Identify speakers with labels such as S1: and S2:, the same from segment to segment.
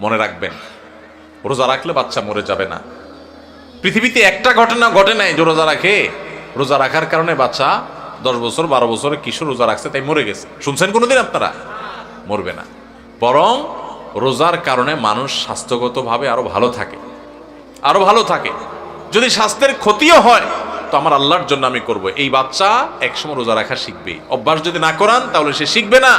S1: মনে রাখবেন, রোজা রাখলে বাচ্চা মরে যাবে না। পৃথিবীতে একটা ঘটনা ঘটে নাই যে রোজা রাখে, রোজা রাখার কারণে বাচ্চা 10 বছর 12 বছরের কিশোর রোজা রাখছে তাই মরে গেছে। শুনছেন কোনোদিন আপনারা? মরবে না। বরং রোজার কারণে মানুষ স্বাস্থ্যগতভাবে আরো ভালো থাকে, আরো ভালো থাকে। যদি স্বাস্থ্যের ক্ষতিও হয় তো আমার আল্লাহর জন্য আমি করব। এই বাচ্চা একসময় রোজা রাখা শিখবে। অভ্যাস যদি না করান তাহলে সে শিখবে না।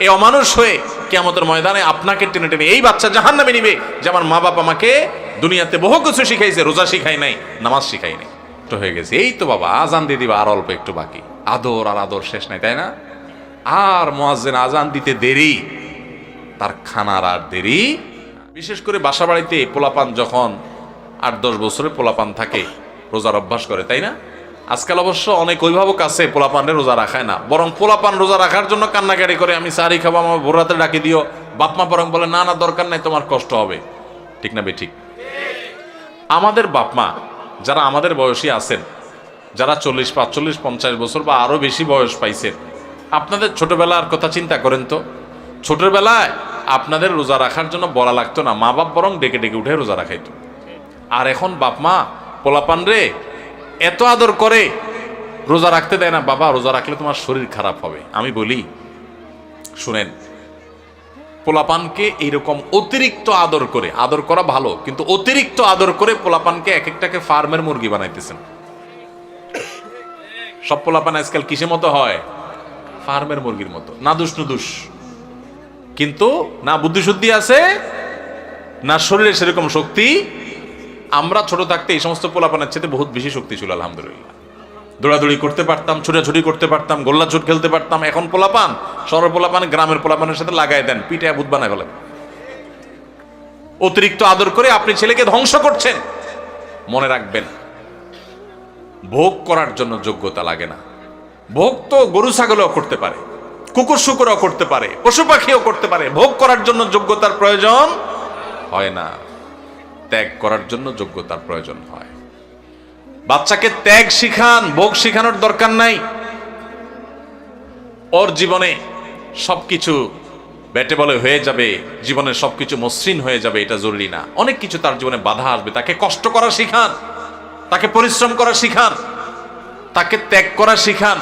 S1: এই অমানুষ হয়ে কিয়ামতের ময়দানে আপনাকে টেনে টেনে এই বাচ্চা জাহান্নামে নিবে যে আমার মা বাবা আমাকে দুনিয়াতে বহু কিছু শিখাইছে, রোজা শিখাই নাই, নামাজ শিখাই নাই। তো হয়ে গেছে, এই তো বাবা আজান দিয়ে দিবা, আর অল্প একটু বাকি। আদর আর আদর শেষ নাই, তাই না? আর মুয়াজ্জিন আজান দিতে দেরি, তার খানার আর দেরি। বিশেষ করে বাসা বাড়িতে পোলাপান যখন 8-10 বছরের পোলাপান থাকে, রোজার অভ্যাস করে, তাই না? আজকাল অবশ্য অনেক অভিভাবক আছে পোলাপানরে রোজা রাখায় না, বরং পোলাপান রোজা রাখার জন্য কান্নাকাটি করে, আমি সারি খাবো, আমার ভোর রাতে ডাকি দিও। বাপমা বরং বলে না না দরকার নাই, তোমার কষ্ট হবে। ঠিক না বেঠিক? আমাদের বাপমা যারা আমাদের বয়সী আছেন, যারা 40, 45, 50 বছর বা আরো বেশি বয়স পাইছেন, আপনাদের ছোটবেলার কথা চিন্তা করেন তো। ছোটবেলায় আপনাদের রোজা রাখার জন্য বলা লাগতো না, মা বাপ বরং ডেকে ডেকে উঠে রোজা রাখাইতো। আর এখন বাপমা পোলাপান রে এত আদর করে রোজা রাখতে দেয় না। বাবা রোজা রাখলে তোমার শরীর খারাপ হবে। আমি বলি শুনেন, পোলাপানকে এইরকম অতিরিক্ত আদর করে, আদর করা ভালো কিন্তু অতিরিক্ত আদর করে পোলাপানকে এক একটাকে ফার্মের মুরগি বানাইতেছেন। সব পোলাপান আজকাল কিসের মতো হয়? ফার্মের মুরগির মতো, নাদুস নুদুস, কিন্তু না বুদ্ধি শুদ্ধি আছে না শরীরে সেরকম শক্তি। আমরা ছোট থাকতে এই সমস্ত পোলাপানের চেয়ে বহুত বেশি শক্তি ছিল আলহামদুলিল্লাহ। দৌড়াদৌড়ি করতে পারতাম, ছুটাছুটি করতে পারতাম, গোল্লা ছুট খেলতে পারতাম। এখন পোলাপান, শহরের পোলাপান গ্রামের পোলাপানের সাথে লাগাই দেন, পিঠে ভূত বানায় ফেলেন। অতিরিক্ত আদর করে আপনি ছেলেকে ধ্বংস করছেন। মনে রাখবেন, ভোগ করার জন্য যোগ্যতা লাগে না। ভোগ তো গরু ছাগলও করতে পারে, কুকুর শুকুরও করতে পারে, পশু পাখিও করতে পারে। ভোগ করার জন্য যোগ্যতার প্রয়োজন হয় না, ত্যাগ করার জন্য যোগ্যতার প্রয়োজন হয়। বাচ্চাকে ত্যাগ শিখান, ভোগ শিখানোর দরকার নাই। ওর জীবনে সবকিছু ব্যাটে বলে হয়ে যাবে, জীবনে সবকিছু মসৃণ হয়ে যাবে এটা জরুরি না। অনেক কিছু তার জীবনে বাধা আসবে। তাকে কষ্ট করা শিখান, তাকে পরিশ্রম করা শিখান, তাকে ত্যাগ করা শিখান।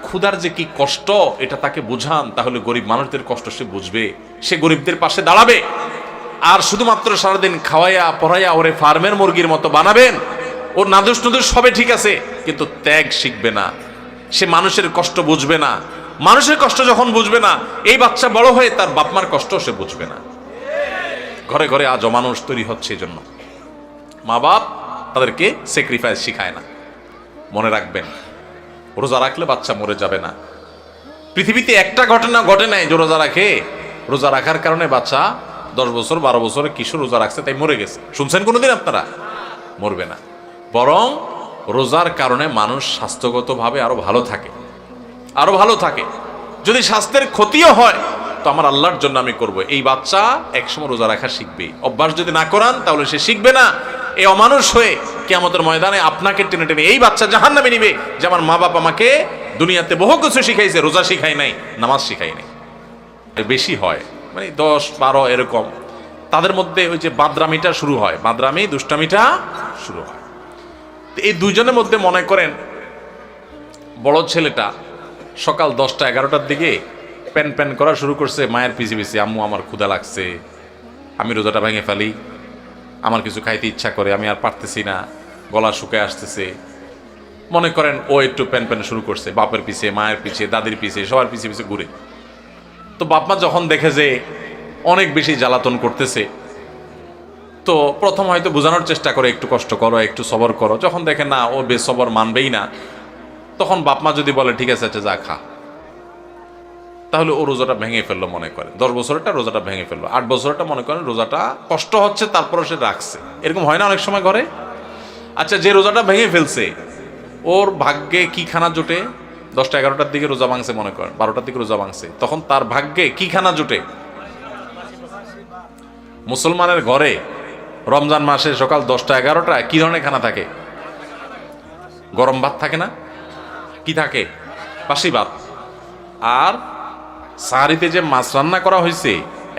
S1: ক্ষুধার যে কি কষ্ট এটা তাকে বুঝান, তাহলে গরিব মানুষদের কষ্ট সে বুঝবে, সে গরিবদের পাশে দাঁড়াবে। আর শুধুমাত্র সারাদিন খাওয়াইয়া পড়াইয়া ওরে ফার্মের মুরগির মতো বানাবেন, ওর নাদুস নুদুস সবে ঠিক আছে, কিন্তু ত্যাগ শিখবে না, সে মানুষের কষ্ট বুঝবে না। মানুষের কষ্ট যখন বুঝবে না, এই বাচ্চা বড় হয়ে তার বাপমার কষ্ট সে বুঝবে না। ঘরে ঘরে আজ অমানুষ তৈরি হচ্ছে, এই জন্য মা বাপ তাদেরকে স্যাক্রিফাইস শিখায় না। মনে রাখবেন, রোজা রাখলে বাচ্চা মরে যাবে না। পৃথিবীতে একটা ঘটনা ঘটে নাই যে রোজা রাখে, রোজা রাখার কারণে বাচ্চা 10 বছর 12 বছরের কিশোর রোজা রাখছে তাই মরে গেছে। শুনছেন কোনোদিন আপনারা? মরবে না। বরং রোজার কারণে মানুষ স্বাস্থ্যগতভাবে আরো ভালো থাকে, আরো ভালো থাকে। যদি স্বাস্থ্যের ক্ষতিও হয় তো আমার আল্লাহর জন্য আমি করব। এই বাচ্চা একসময় রোজা রাখা শিখবে। অভ্যাস যদি না করান তাহলে সে শিখবে না। এই অমানুষ হয়ে কিয়ামতের ময়দানে আপনাকে টেনে টেনে এই বাচ্চা জাহান্নামে নিবে যে আমার মা বাবা আমাকে দুনিয়াতে বহু কিছু শিখাইছে, রোজা শিখাই নাই, নামাজ শিখাই নাই। বেশি হয় মানে 10-12 এরকম, তাদের মধ্যে ওই যে বাদরামিটা শুরু হয়, বাদরামি দুষ্টামিটা শুরু হয়। এই দুইজনের মধ্যে মনে করেন বড় ছেলেটা সকাল 10টা-11টার দিকে প্যান প্যান করা শুরু করছে মায়ের পিছে পিছে, আম্মু আমার ক্ষুধা লাগছে, আমি রোজাটা ভেঙে ফেলি, আমার কিছু খাইতে ইচ্ছা করে, আমি আর পারতেছি না, গলা শুকায় আসতেছে। মনে করেন ও একটু প্যান প্যান শুরু করছে, বাপের পিছে, মায়ের পিছে, দাদির পিছে, সবার পিছে পিছে ঘুরে। তো বাপমা যখন দেখে যে অনেক বেশি জ্বালাতন করতেছে, তো প্রথম হয়তো বোঝানোর চেষ্টা করে একটু কষ্ট করো, একটু সবর করো। যখন দেখে না ও বেসবর মানবেই না, তখন বাপমা যদি বলে ঠিক আছে আচ্ছা যা খা, তাহলে ও রোজাটা ভেঙে ফেললো। মনে করেন 10 বছরটা রোজাটা ভেঙে ফেললো, 8 বছরটা মনে করেন রোজাটা কষ্ট হচ্ছে তারপরে সে রাখছে। এরকম হয় না অনেক সময় ঘরে? আচ্ছা, যে রোজাটা ভেঙে ফেলছে ওর ভাগ্যে কি খানা জোটে? 10টা-11টার দিকে রোজা ভাঙছে, মনে করেন 12টার দিকে রোজা ভাঙছে, তখন তার ভাগ্যে কি খানা জোটে? মুসলমানের ঘরে রমজান মাসে সকাল 10টা-11টায় কি ধরনের খানা থাকে? গরম ভাত থাকে না? কি থাকে? বাসি ভাত। আর সাহারিতে যে মাছ রান্না করা হয়েছে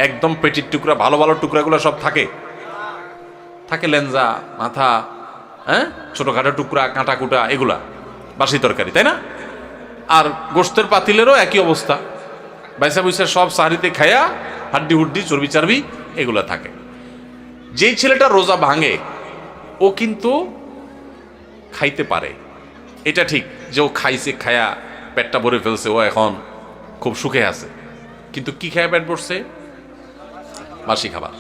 S1: একদম পেটির টুকরা, ভালো ভালো টুকরাগুলো সব থাকে থাকে, লেঞ্জা, মাথা, হ্যাঁ, ছোটখাটো টুকরা, কাঁটা কুটা, এগুলা বাসি তরকারি, তাই না? আর গোশতের পাতিলেরও একই অবস্থা, বাইসা বুইসা সব সাহারিতে খায়া হাড্ডি হুড্ডি, চর্বি চারবি এগুলা থাকে। যেই ছেলেটা রোজা ভাঙে ও কিন্তু খাইতে পারে, এটা ঠিক যে ও খাইছে, খায়া পেটটা ভরে ফেলছে, ও এখন খুব সুখে আছে। কিন্তু কি খায়া পেট ভরছে? বাসি খাবার।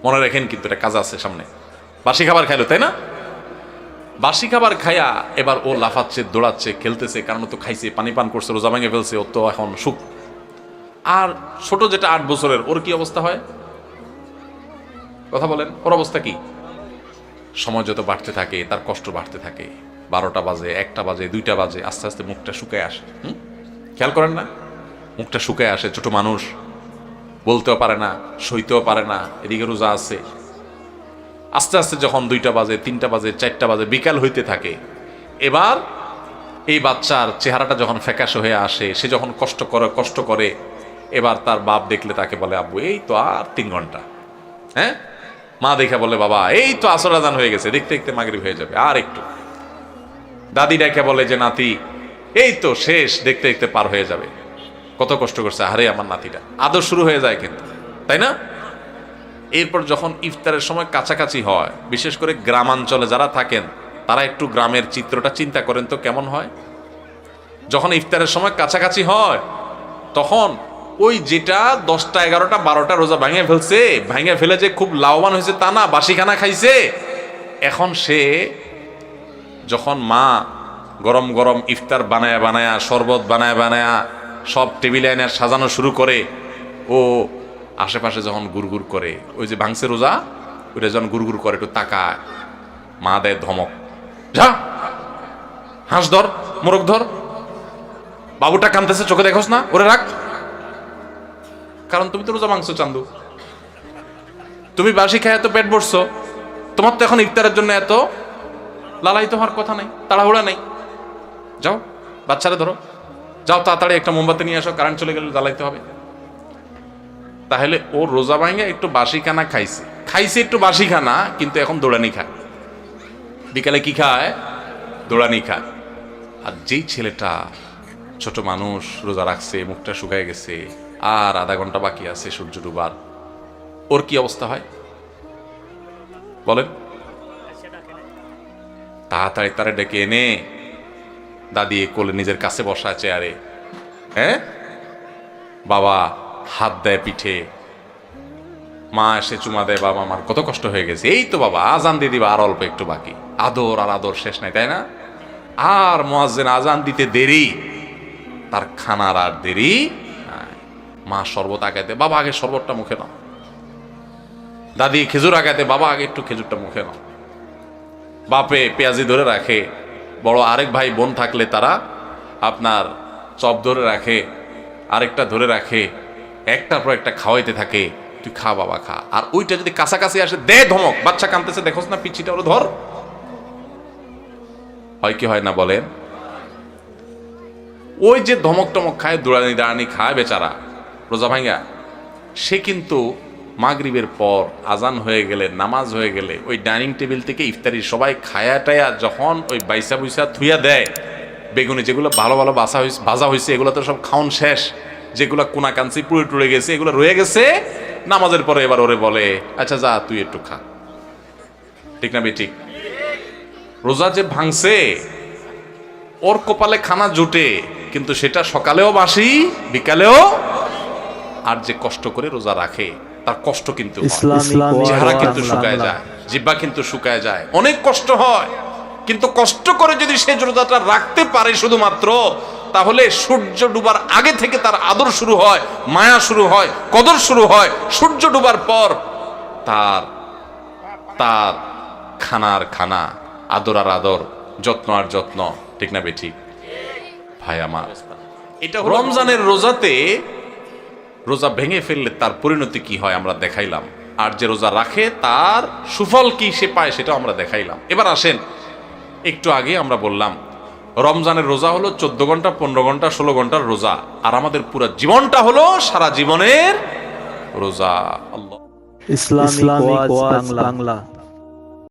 S1: মনে রাখেন কিন্তু এটা কাজ আছে সামনে। বাসি খাবার খাইলো, তাই না? বাসি খাবার খায়া এবার ও লাফাচ্ছে, দৌড়াচ্ছে, খেলতেছে, কারণ ও তো খাইছে, পানি পান করছে, রোজা ভাঙে ফেলছে, ও তো এখন সুখ। আর ছোট যেটা 8 বছরের, ওর কি অবস্থা হয়? কথা বলেন, ওর অবস্থা কি? সময় যত বাড়তে থাকে তার কষ্ট বাড়তে থাকে। 12টা বাজে, 1টা বাজে, 2টা বাজে, আস্তে আস্তে মুখটা শুকায় আসে। খেয়াল করেন না? মুখটা শুকায় আসে। ছোট মানুষ, বলতেও পারে না, সইতেও পারে না, এদিকে রোজা আছে। আস্তে আস্তে যখন 2টা বাজে, 3টা বাজে, 4টা বাজে, বিকাল হইতে থাকে, এবার এই বাচ্চার চেহারাটা যখন ফ্যাকাশে হয়ে আসে, সে যখন কষ্ট করে, এবার তার বাপ দেখলে তাকে বলে, আব্বু এই তো আর 3 ঘন্টা। হ্যাঁ, মা দেখে বলে, বাবা এই তো আসর আজান হয়ে গেছে, দেখতে দেখতে মাগরিব হয়ে যাবে, আর একটু। দাদি ডেকে বলে যে, নাতি এই তো শেষ, দেখতে দেখতে পার হয়ে যাবে। কত কষ্ট করছে, আরে আমার নাতিটা। আদর শুরু হয়ে যায় কিন্তু, তাই না? এরপর যখন ইফতারের সময় কাছাকাছি হয়, বিশেষ করে গ্রামাঞ্চলে যারা থাকেন তারা একটু গ্রামের চিত্রটা চিন্তা করেন তো কেমন হয়। যখন ইফতারের সময় কাছাকাছি হয়, তখন ওই যেটা 10টা 11টা 12টা রোজা ভাঙে ফেলে যে খুব লাভবান হয়েছে তা না, বাসিখানা খাইছে। এখন সে যখন মা গরম গরম ইফতার বানায়া, শরবত বানায়া সব টেবিলে এনে সাজানো শুরু করে, ও আশেপাশে যখন গুড়গুড় করে, ওই যে ভাঙছে রোজা, ওইটা যখন গুড়গুড় করে একটু তাকায়, মা দেয় ধমক, যা হাঁস ধর, মোরগ ধর, বাবুটা কাঁদতেছে, চোখে দেখোস না, ওরে রাখ। কারণ তুমি তো রোজা ভাঙছো চান্দু, তুমি বাসি খায় এত পেট ভরছো, তোমার তো এখন ইফতারের জন্য এত লালায়িত হওয়ার কথা নাই, তাড়াহুড়া নেই। যাও বাচ্চারা ধরো, যাও তাড়াতাড়ি একটা মোমবাতি নিয়ে আসো, কারেন্ট চলে গেলে জ্বালাইতে হবে। তাহলে ও রোজা ভাঙে একটু বাসি খানা খাইছে একটু বাসি খানা, কিন্তু এখন দৌড়ানি খায়। বিকালে কি খায়? দৌড়ানি খায়। আর যেই ছেলেটা ছোট মানুষ, রোজা রাখছে, মুখটা শুকায় গেছে, আর আধা ঘন্টা বাকি আছে সূর্য ডুবার, ওর কি অবস্থা হয় বলেন? তাড়াতাড়ি তারে ডেকে এনে দাদি কোলে নিজের কাছে বসায় চেয়ারে, হ্যাঁ, বাবা হাত দেয় পিঠে, মা এসে চুমা দেয়, বাবা আমার কত কষ্ট হয়ে গেছে, এই তো বাবা আজান দিয়ে দিবা, আর অল্প একটু বাকি। আদর আর আদর শেষ নাই, তাই না? আর মুয়াজ্জিন আজান দিতে দেরি, তার খানার আর দেরি। মা শরবত আগাইতে, বাবা আগে শরবতটা মুখে নাও। দাদি খেজুর আগাইতে, বাবা আগে একটু খেজুরটা মুখে নাও। বাপে পেঁয়াজি ধরে রাখে, বড় আরেক ভাই বোন থাকলে তারা আপনার চপ ধরে রাখে, আরেকটা ধরে রাখে, একটার পর একটা খাওয়াইতে থাকে, তুই খা বাবা খা। আর ওইটা যদি কাছাকাছি আসে, দে ধমক, বাচ্চা কাঁদতেছে দেখোস না, পিছিটা ওরা ধর। হয় কি হয় না বলেন? ওই যে ধমক টমক খায়, দৌড়ানি দাঁড়ানি খায় বেচারা রোজা ভাঙ্গা, সে কিন্তু মাগরিবের পর আজান হয়ে গেলে, নামাজ হয়ে গেলে, ওই ডাইনিং টেবিল থেকে ইফতারি সবাই খায়া টায়া যখন ওই বাইসা বুইসা থুইয়া দেয়, বেগুনি যেগুলো ভালো ভালো ভাজা হয়েছে এগুলো তো সব খাওন শেষ, যেগুলো কোনা কাঞ্চি পুড়ে টুড়ে গেছে এগুলো রয়ে গেছে, নামাজের পরে এবার ওরে বলে, আচ্ছা যা তুই একটু খা। ঠিক না বেঠিক? রোজা যে ভাঙছে, ওর কপালে খানা জুটে, কিন্তু সেটা সকালেও বাসি, বিকালেও। আর যে কষ্ট করে রোজা রাখে তার কষ্ট কিন্তু চেহারা কিন্তু শুকায় যায়, জিহ্বা কিন্তু শুকায় যায়, অনেক কষ্ট হয়। কিন্তু কষ্ট করে যদি সে রোজাটা রাখতে পারে শুধুমাত্র, তাহলে সূর্য ডুবার আগে থেকে তার আদর শুরু হয়, মায়া শুরু হয়, কদর শুরু হয়। সূর্য ডুবার পর তার তার খানার খানা, আদর আর আদর, যত্ন আর যত্ন। ঠিক না বেঠিক ভাই আমার? এটা রমজানের রোজাতে রোজা ভেঙে ফেললে তার পরিণতি কি হয় আমরা দেখাইলাম, আর যে রোজা রাখে তার সুফল কি সে পায় সেটাও আমরা দেখাইলাম। এবার আসেন, একটু আগে আমরা বললাম রমজানের রোজা হলো 14 ঘন্টা, 15 ঘন্টা, 16 ঘন্টার রোজা, আর আমাদের পুরো জীবনটা হলো সারা জীবনের রোজা। আল্লাহ।
S2: ইসলামিক ওয়াজ বাংলা।